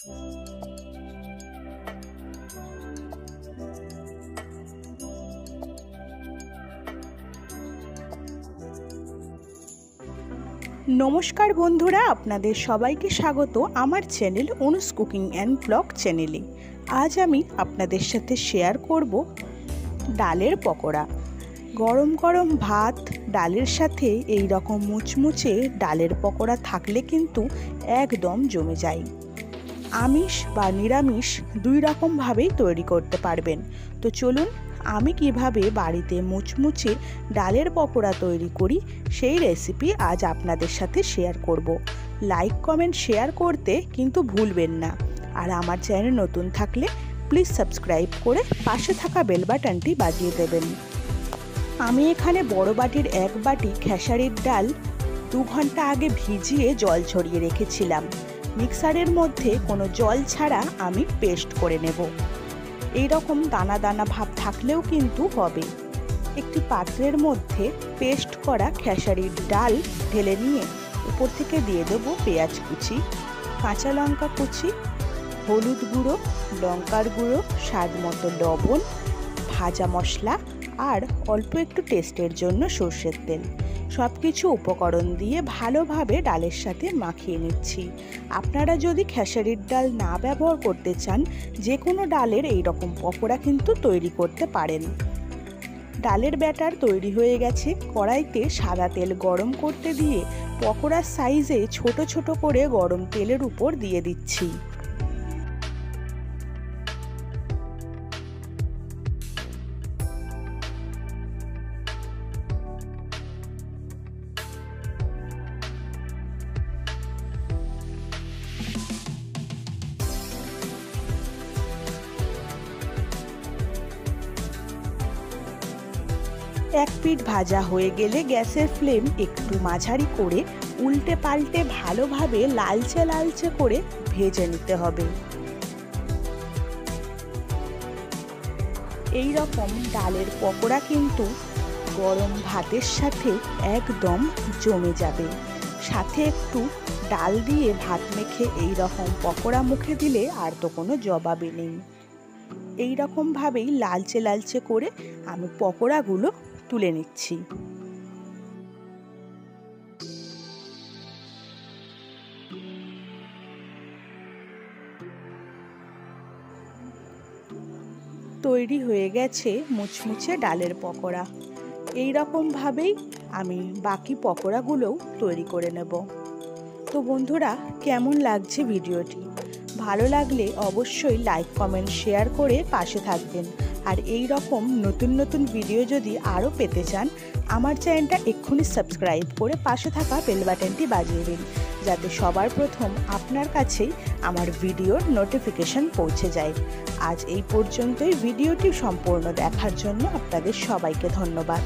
নমস্কার বন্ধুরা, আপনাদের সবাইকে স্বাগত আমার চ্যানেল অনুস কুকিং অ্যান্ড ব্লগ চ্যানেলে। আজ আমি আপনাদের সাথে শেয়ার করব ডালের পকোড়া। গরম গরম ভাত ডালের সাথে এই রকম মুচমুচে ডালের পকোড়া থাকলে কিন্তু একদম জমে যায়। আমিষ বা নিরামিষ দুই রকমভাবেই তৈরি করতে পারবেন। তো চলুন আমি কিভাবে বাড়িতে মুচমুচে ডালের পকোড়া তৈরি করি সেই রেসিপি আজ আপনাদের সাথে শেয়ার করব। লাইক কমেন্ট শেয়ার করতে কিন্তু ভুলবেন না। আর আমার চ্যানেল নতুন থাকলে প্লিজ সাবস্ক্রাইব করে পাশে থাকা বেল বাটনটি বাজিয়ে দেবেন। আমি এখানে বড় বাটির 1 বাটি খেসারির ডাল 2 ঘন্টা আগে ভিজিয়ে জল ঝরিয়ে রেখেছিলাম। মিক্সারের মধ্যে কোনো জল ছাড়া আমি পেস্ট করে নেব। এই রকম দানা দানা ভাব থাকলেও কিন্তু হবে। একটি পাত্রের মধ্যে পেস্ট করা খেসারির ডাল ঢেলে নিয়ে উপর থেকে দিয়ে দেব পেঁয়াজ কুচি, কাঁচা লঙ্কা কুচি, হলুদ গুঁড়ো, লঙ্কার গুঁড়ো, স্বাদ মতো লবণ, ভাজা মশলা আর অল্প একটু টেস্টের জন্য সর্ষের তেল। সব কিছু উপকরণ দিয়ে ভালোভাবে ডালের সাথে মাখিয়ে নিচ্ছি। আপনারা যদি খেসারির ডাল না ব্যবহার করতে চান, যে কোনো ডালের এই রকম পকোড়া কিন্তু তৈরি করতে পারেন। ডালের ব্যাটার তৈরি হয়ে গেছে। কড়াইতে সাদা তেল গরম করতে দিয়ে পকোড়ার সাইজে ছোট ছোট করে গরম তেলের উপর দিয়ে দিচ্ছি। এক পিঠ ভাজা হয়ে গেলে গ্যাসের ফ্লেম একটু মাঝারি করে উল্টে পাল্টে ভালোভাবে লালচে লালচে করে ভেজে নিতে হবে। এই রকম ডালের পকোড়া কিন্তু গরম ভাতের সাথে একদম জমে যাবে। সাথে একটু ডাল দিয়ে ভাত মেখে এই রকম পকোড়া মুখে দিলে আর তো কোনো জবাবই নেই। এই রকমভাবেই লালচে লালচে করে আমি পকোড়াগুলো তুলে নিচ্ছি। তৈরি হয়ে গেছে মুচমুচে ডালের পকোড়া। এই রকমভাবেই আমি বাকি পকোড়াগুলোও তৈরি করে নেব। তো বন্ধুরা, কেমন লাগছে ভিডিওটি? ভালো লাগলে অবশ্যই লাইক কমেন্ট শেয়ার করে পাশে থাকবেন। আর এই রকম নতুন নতুন ভিডিও যদি আরও পেতে চান, আমার চ্যানেলটা এক্ষুনি সাবস্ক্রাইব করে পাশে থাকা বেল বাটনটি বাজিয়ে দিন, যাতে সবার প্রথম আপনার কাছেই আমার ভিডিওর নোটিফিকেশন পৌঁছে যায়। আজ এই পর্যন্তই। ভিডিওটি সম্পূর্ণ দেখার জন্য আপনাদের সবাইকে ধন্যবাদ।